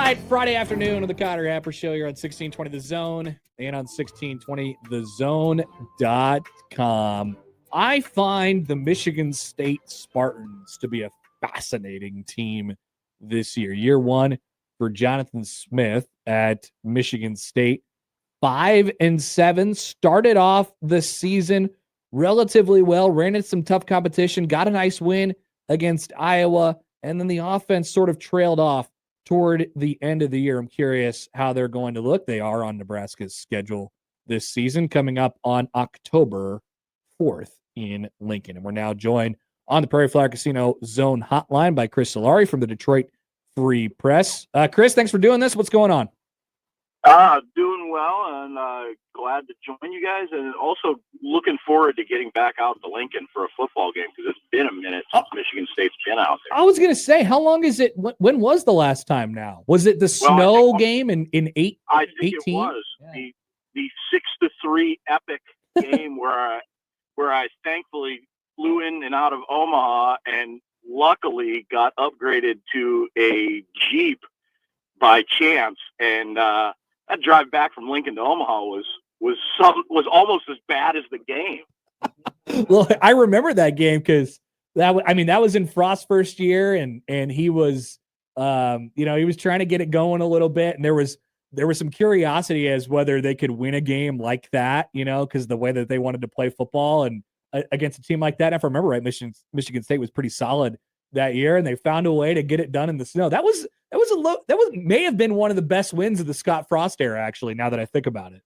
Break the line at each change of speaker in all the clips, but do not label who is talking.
right, Friday afternoon of the Connor Happer Show here on 1620 The Zone and on 1620thezone.com. I find the Michigan State Spartans to be a fascinating team this year. Year one for Jonathan Smith at Michigan State. 5-7, started off the season relatively well, ran into some tough competition, got a nice win against Iowa, and then the offense sort of trailed off toward the end of the year. I'm curious how they're going to look. They are on Nebraska's schedule this season, coming up on October 4th in Lincoln. And we're now joined on the Prairie Flower Casino Zone Hotline by Chris Solari from the Detroit Free Press. Chris, thanks for doing this. What's going on?
Doing well, and glad to join you guys, and also looking forward to getting back out to Lincoln for a football game, because it's been a minute since Michigan State's been out there.
I was going to say, how long is it? When was the last time now? Was it the snow game in 18?
I think it was. Yeah. The 6-3 epic game where I thankfully flew in and out of Omaha and luckily got upgraded to a Jeep by chance, and that drive back from Lincoln to Omaha was almost as bad as the game.
Well, I remember that game because that was in Frost's first year, and he was, he was trying to get it going a little bit, and there was some curiosity as whether they could win a game like that, because the way that they wanted to play football and against a team like that. If I remember right, Michigan State was pretty solid that year, and they found a way to get it done in the snow. That may have been one of the best wins of the Scott Frost era, actually, now that I think about it.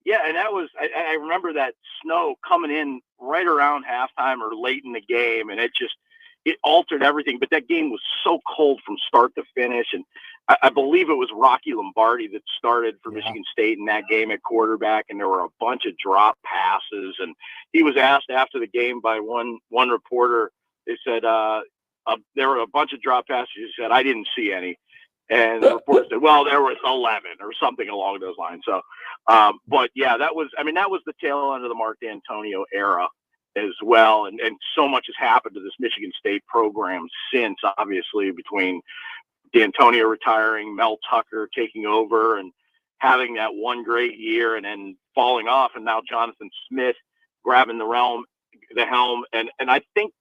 Yeah, and that was, I remember that snow coming in right around halftime or late in the game, and it altered everything. But that game was so cold from start to finish, and I believe it was Rocky Lombardi that started for Michigan State in that game at quarterback, and there were a bunch of drop passes. And he was asked after the game by one reporter. They said there were a bunch of drop passes. He said, "I didn't see any." And the reporter said, "Well, there was 11 or something along those lines." So, but yeah, that was the tail end of the Mark D'Antonio era as well. And so much has happened to this Michigan State program since, obviously, between D'Antonio retiring, Mel Tucker taking over and having that one great year and then falling off. And now Jonathan Smith grabbing the helm. And I think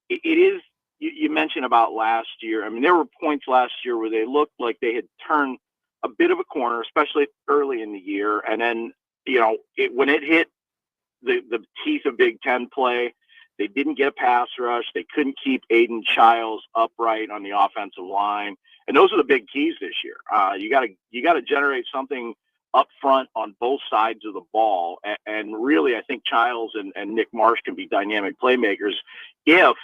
it is, you mentioned about last year. I mean, there were points last year where they looked like they had turned a bit of a corner, especially early in the year. And then, when it hit the teeth of Big Ten play, they didn't get a pass rush. They couldn't keep Aiden Childs upright on the offensive line. And those are the big keys this year. You got to generate something up front on both sides of the ball. And really, I think Childs and Nick Marsh can be dynamic playmakers if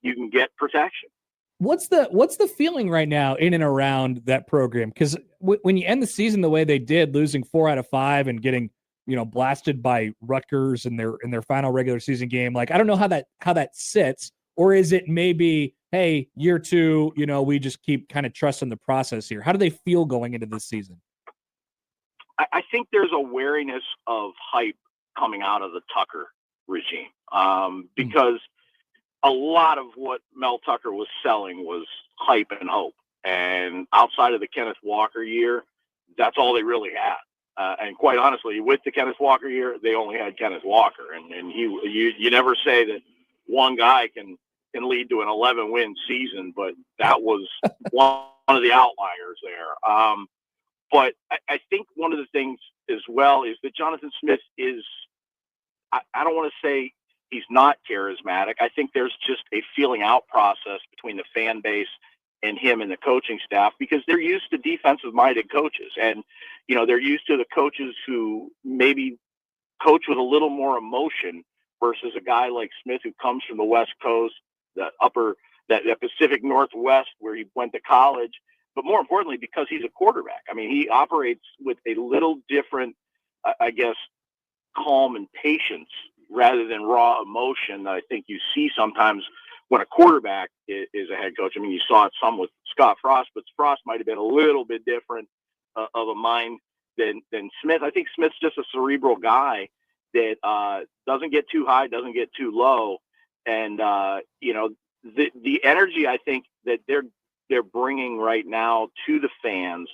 you can get protection.
What's the feeling right now in and around that program? Because when you end the season the way they did, losing 4 out of 5 and getting blasted by Rutgers in their final regular season game, like I don't know how that sits, or is it maybe, hey, year 2, we just keep kind of trusting the process here? How do they feel going into this season?
I think there's a wariness of hype coming out of the Tucker regime because a lot of what Mel Tucker was selling was hype and hope. And outside of the Kenneth Walker year, that's all they really had. And quite honestly, with the Kenneth Walker year, they only had Kenneth Walker. And you never say that one guy can lead to an 11-win season, but that was one of the outliers there. But I think one of the things as well is that Jonathan Smith is, I don't want to say he's not charismatic. I think there's just a feeling out process between the fan base and him and the coaching staff, because they're used to defensive-minded coaches. And, they're used to the coaches who maybe coach with a little more emotion versus a guy like Smith who comes from the West Coast, that Pacific Northwest where he went to college. But more importantly, because he's a quarterback. I mean, he operates with a little different, I guess, calm and patience rather than raw emotion that I think you see sometimes when a quarterback is a head coach. I mean, you saw it some with Scott Frost, but Frost might have been a little bit different of a mind than Smith. I think Smith's just a cerebral guy that doesn't get too high, doesn't get too low. And, the energy, I think, that they're they're bringing right now to the fans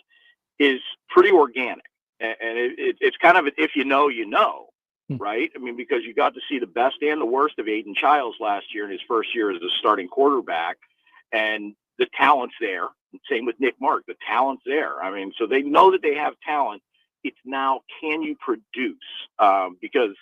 is pretty organic. And it's kind of, if you know, you know, right? I mean, because you got to see the best and the worst of Aiden Childs last year in his first year as a starting quarterback. And the talent's there. Same with Nick Mark. The talent's there. I mean, so they know that they have talent. It's now, can you produce? Because,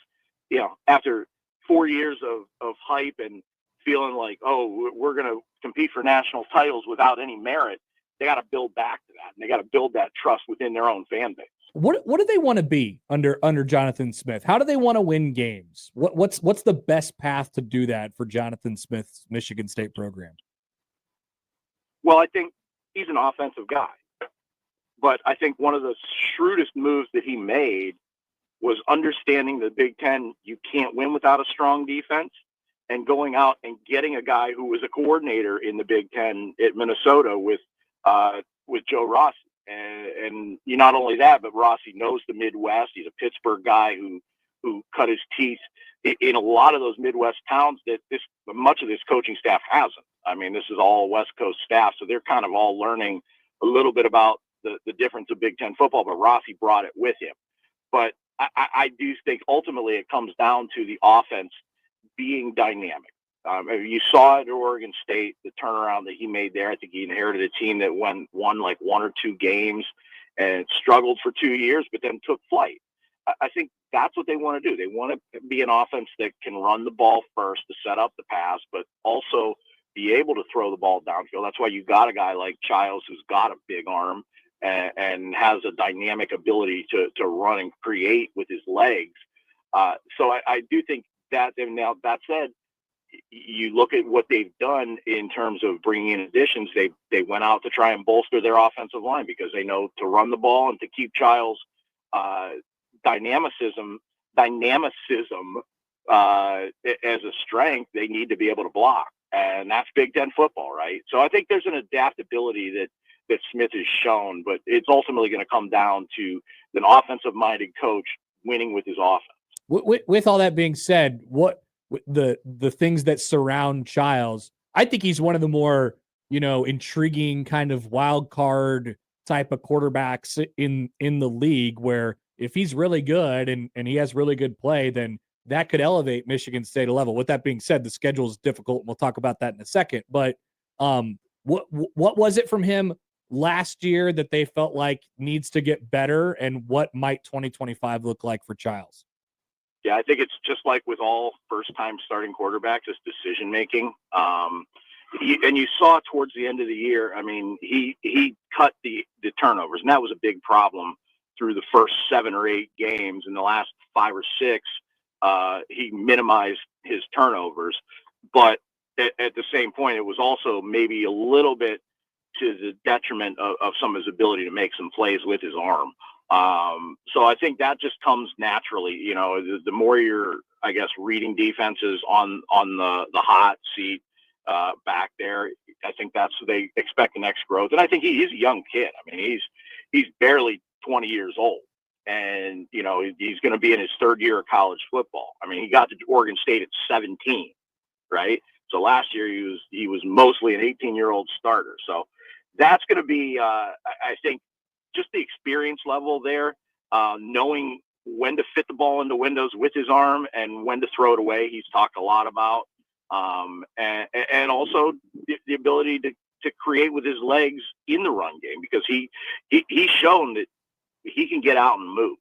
you know, after 4 years of hype and feeling like, oh, we're going to compete for national titles without any merit, they got to build back to that. And they got to build that trust within their own fan base.
What do they want to be under Jonathan Smith? How do they want to win games? What's the best path to do that for Jonathan Smith's Michigan State program?
Well, I think he's an offensive guy. But I think one of the shrewdest moves that he made was understanding the Big Ten, you can't win without a strong defense, and going out and getting a guy who was a coordinator in the Big Ten at Minnesota with Joe Rossi. And not only that, but Rossi knows the Midwest. He's a Pittsburgh guy who cut his teeth in a lot of those Midwest towns that much of this coaching staff hasn't. I mean, this is all West Coast staff, so they're kind of all learning a little bit about the difference of Big Ten football, but Rossi brought it with him. But I do think ultimately it comes down to the offense being dynamic. You saw it at Oregon State, the turnaround that he made there. I think he inherited a team that won like 1 or 2 games and struggled for 2 years, but then took flight. I think that's what they want to do. They want to be an offense that can run the ball first to set up the pass, but also be able to throw the ball downfield. That's why you got a guy like Childs who's got a big arm and has a dynamic ability to run and create with his legs. So I do think that. And now that said, you look at what they've done in terms of bringing in additions. They went out to try and bolster their offensive line because they know to run the ball and to keep Childs' dynamicism as a strength, they need to be able to block. And that's Big Ten football, right? So I think there's an adaptability that Smith has shown, but it's ultimately going to come down to an offensive-minded coach winning with his offense.
With all that being said, what the things that surround Childs, I think he's one of the more, intriguing kind of wild card type of quarterbacks in the league, where if he's really good and he has really good play, then that could elevate Michigan State a level. With that being said, the schedule is difficult. And we'll talk about that in a second. But what was it from him last year that they felt like needs to get better, and what might 2025 look like for Childs?
Yeah, I think it's just like with all first-time starting quarterbacks, it's decision-making. And you saw towards the end of the year, I mean, he cut the turnovers, and that was a big problem through the first 7 or 8 games. In the last 5 or 6, he minimized his turnovers. But at the same point, it was also maybe a little bit to the detriment of some of his ability to make some plays with his arm. So I think that just comes naturally. The more you're, I guess, reading defenses on the hot seat back there, I think that's what they expect the next growth. And I think he's a young kid. I mean, he's barely 20 years old, and he's going to be in his 3rd year of college football. I mean, he got to Oregon State at 17, right? So last year he was mostly an 18-year-old starter. So that's going to be, I think, just the experience level there, knowing when to fit the ball into windows with his arm and when to throw it away. He's talked a lot about, and also the ability to create with his legs in the run game, because he's shown that he can get out and move,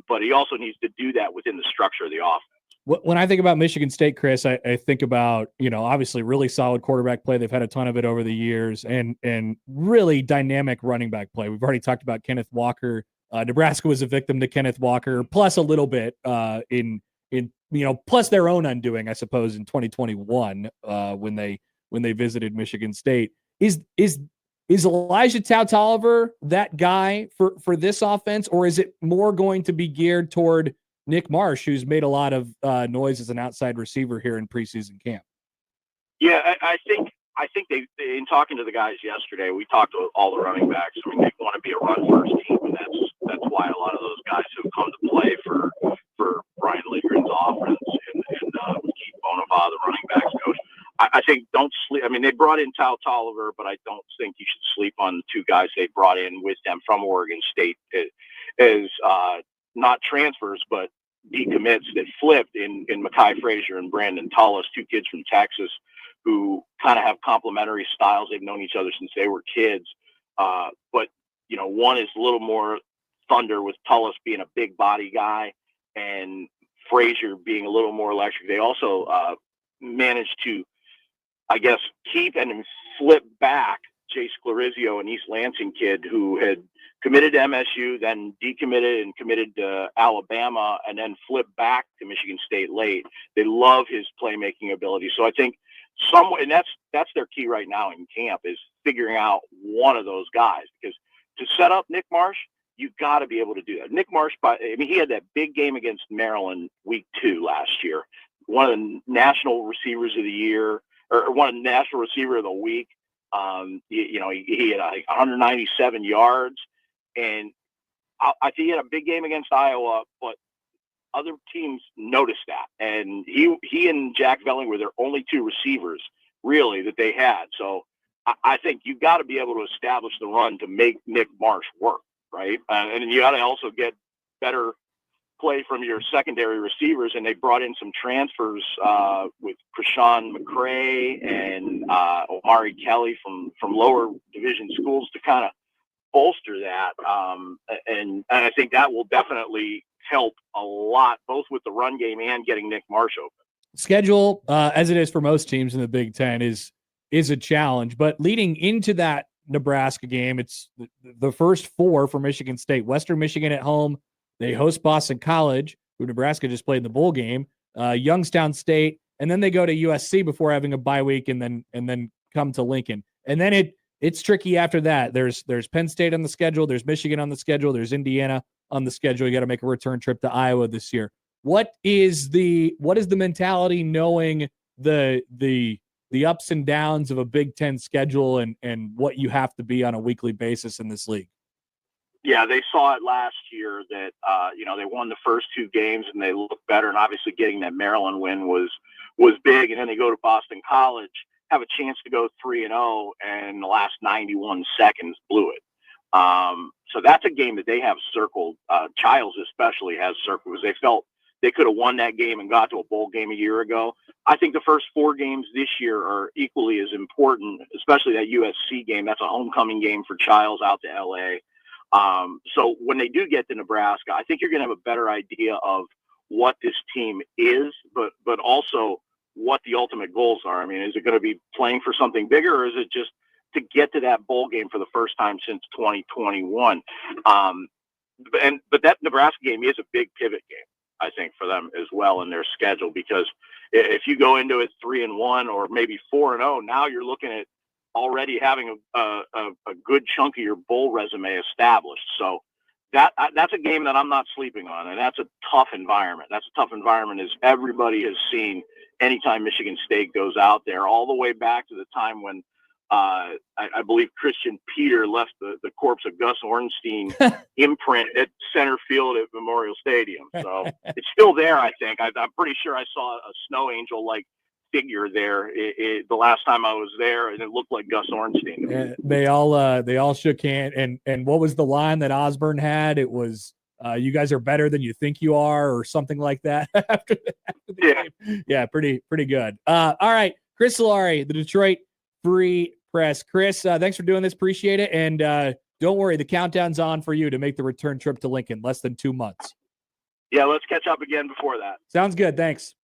but he also needs to do that within the structure of the offense.
When I think about Michigan State, Chris, I think about, obviously really solid quarterback play. They've had a ton of it over the years, and really dynamic running back play. We've already talked about Kenneth Walker. Nebraska was a victim to Kenneth Walker, plus a little bit plus their own undoing, I suppose, in 2021 when they visited Michigan State. Is Elijah Tautalver that guy for this offense, or is it more going to be geared toward Nick Marsh, who's made a lot of noise as an outside receiver here in preseason camp?
Yeah, I think they, in talking to the guys yesterday, we talked to all the running backs. I mean, they want to be a run-first team, and that's why a lot of those guys have come to play for Brian Ligren's offense and Keith Bonava, the running backs coach. I think don't sleep. I mean, they brought in Tal Tolliver, but I don't think you should sleep on the two guys they brought in with them from Oregon State as not transfers, but decommits that flipped in Mekhi Frazier and Brandon Tullis, two kids from Texas who kind of have complementary styles. They've known each other since they were kids. But, you know, one is a little more thunder with Tullis being a big body guy and Frazier being a little more electric. They also managed to, I guess, keep and flip back Jay Sclarizio, an East Lansing kid who had committed to MSU, then decommitted and committed to Alabama, and then flipped back to Michigan State late. They love his playmaking ability. So I think and that's their key right now in camp, is figuring out one of those guys, because to set up Nick Marsh, you've got to be able to do that. Nick Marsh, he had that big game against Maryland week 2 last year, one of the national receivers of the year, or one of the national receiver of the week. He had 197 yards, and I think he had a big game against Iowa, but other teams noticed that. And he and Jack Velling were their only two receivers, really, that they had. So I think you've got to be able to establish the run to make Nick Marsh work, right? And you got to also get better play from your secondary receivers, and they brought in some transfers with Krishan McCray and Omari Kelly from lower division schools to kind of bolster that. And I think that will definitely help a lot, both with the run game and getting Nick Marsh open.
Schedule, as it is for most teams in the Big Ten, is a challenge. But leading into that Nebraska game, it's the first 4 for Michigan State. Western Michigan at home. They host Boston College, who Nebraska just played in the bowl game, Youngstown State, and then they go to USC before having a bye week, and then come to Lincoln. And then it's tricky after that. There's Penn State on the schedule, there's Michigan on the schedule, there's Indiana on the schedule. You got to make a return trip to Iowa this year. What is the mentality, knowing the ups and downs of a Big Ten schedule and what you have to be on a weekly basis in this league?
Yeah, they saw it last year that, they won the first 2 games and they looked better. And obviously getting that Maryland win was big. And then they go to Boston College, have a chance to go 3-0, and the last 91 seconds blew it. So that's a game that they have circled. Childs especially has circled, because they felt they could have won that game and got to a bowl game a year ago. I think the first 4 games this year are equally as important, especially that USC game. That's a homecoming game for Childs out to LA. So when they do get to Nebraska, I think you're going to have a better idea of what this team is, but also what the ultimate goals are. I mean, is it going to be playing for something bigger, or is it just to get to that bowl game for the first time since 2021? But that Nebraska game is a big pivot game, I think, for them as well in their schedule, because if you go into it 3-1 or maybe 4-0, now you're looking at already having a good chunk of your bowl resume established. So that's a game that I'm not sleeping on, and that's a tough environment. That's a tough environment, as everybody has seen anytime Michigan State goes out there, all the way back to the time when I believe Christian Peter left the corpse of Gus Ornstein imprint at center field at Memorial Stadium. So it's still there, I think. I'm pretty sure I saw a snow angel-like figure there the last time I was there, and it looked like Gus Ornstein.
They all shook hands, and what was the line that Osborne had? It was, you guys are better than you think you are, or something like that. after the game. Yeah, pretty good. All right, Chris Solari, the Detroit Free Press. Chris, thanks for doing this. Appreciate it. And don't worry, the countdown's on for you to make the return trip to Lincoln. Less than 2 months.
Yeah, let's catch up again before that.
Sounds good. Thanks.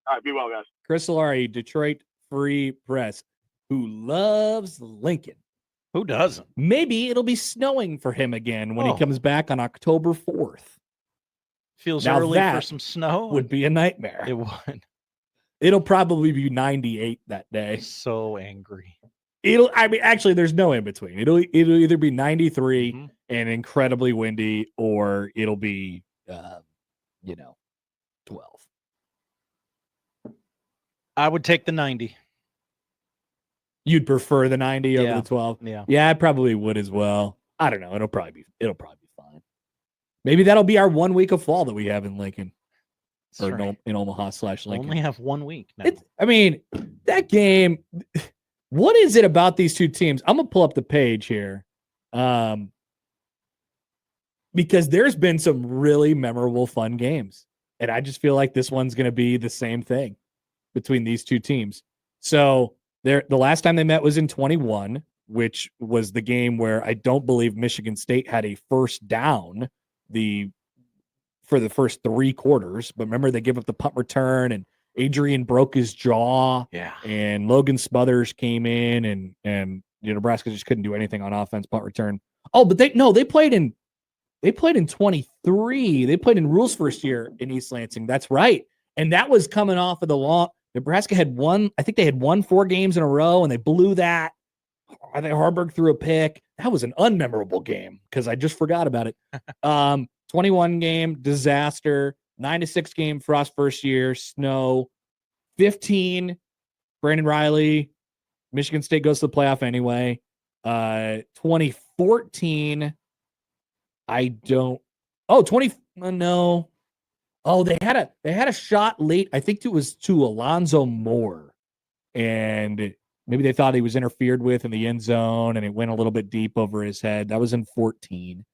All right, be well, guys.
Chris Solari, Detroit Free Press, who loves Lincoln.
Who doesn't?
Maybe it'll be snowing for him again when he comes back on October 4th.
Feels
now
early for some snow.
Would be a nightmare.
It would.
It'll probably be 98 that day.
So angry.
Actually, there's no in between. It'll either be 93 and incredibly windy, or it'll be, 12.
I would take the 90.
You'd prefer the 90 over the 12? Yeah, I probably would as well. I don't know. It'll probably be fine. Maybe that'll be our 1 week of fall that we have in Lincoln.
That's
or
right.
in Omaha/Lincoln.
Only have 1 week now.
That game, What is it about these two teams? I'm going to pull up the page here. Because there's been some really memorable, fun games. And I just feel like this one's going to be the same thing between these two teams. So the last time they met was in 21, which was the game where I don't believe Michigan State had a first down for the first 3 quarters. But remember, they give up the punt return, and Adrian broke his jaw.
Yeah.
And Logan Smothers came in, and Nebraska just couldn't do anything on offense, punt return. Oh, but they played in 23. They played in Rule's first year in East Lansing. That's right. And that was coming off of the long. Nebraska had won 4 games in a row, and they blew that. I think Harburg threw a pick. That was an unmemorable game because I just forgot about it. 21 game, disaster. 9-6 game, Frost first year, snow. 15, Brandon Riley. Michigan State goes to the playoff anyway. 2014, no. Oh, they had a shot late. I think it was to Alonzo Moore, and maybe they thought he was interfered with in the end zone, and it went a little bit deep over his head. That was in 14.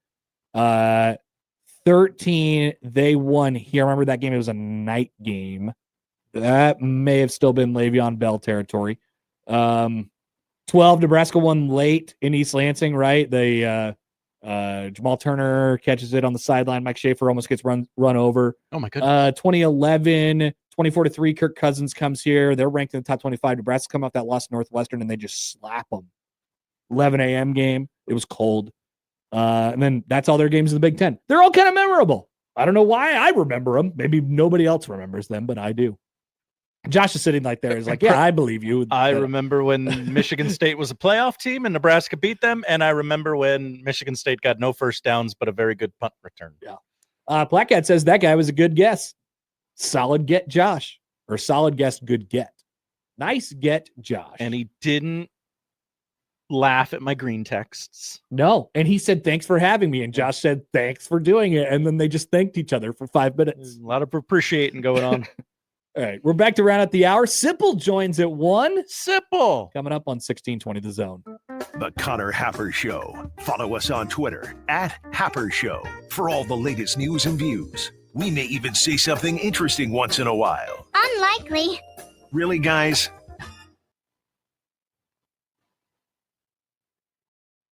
13, they won here. I remember that game. It was a night game. That may have still been Le'Veon Bell territory. 12, Nebraska won late in East Lansing, right? They Jamal Turner catches it on the sideline. Mike Schaefer almost gets run over.
Oh my goodness.
2011, 24-3, Kirk Cousins comes here. They're ranked in the top 25. Nebraska come off that loss to Northwestern, and they just slap them. 11 a.m. game. It was cold. And then that's all their games in the Big Ten. They're all kind of memorable. I don't know why I remember them. Maybe nobody else remembers them, but I do. Josh is sitting like there. He's like, yeah, I believe you.
I remember when Michigan State was a playoff team and Nebraska beat them. And I remember when Michigan State got no first downs, but a very good punt return.
Yeah. Black Cat says that guy was a good guess. Solid get, Josh. Or solid guess, good get. Nice get, Josh.
And he didn't laugh at my green texts.
No. And he said, thanks for having me. And Josh said, thanks for doing it. And then they just thanked each other for 5 minutes.
A lot of appreciating going on.
All right. We're back to round out the hour. Sipple joins at 1.
Sipple.
Coming up on 1620 The Zone.
The Connor Happer Show. Follow us on Twitter @Happer Show for all the latest news and views. We may even say something interesting once in a while.
Unlikely.
Really, guys?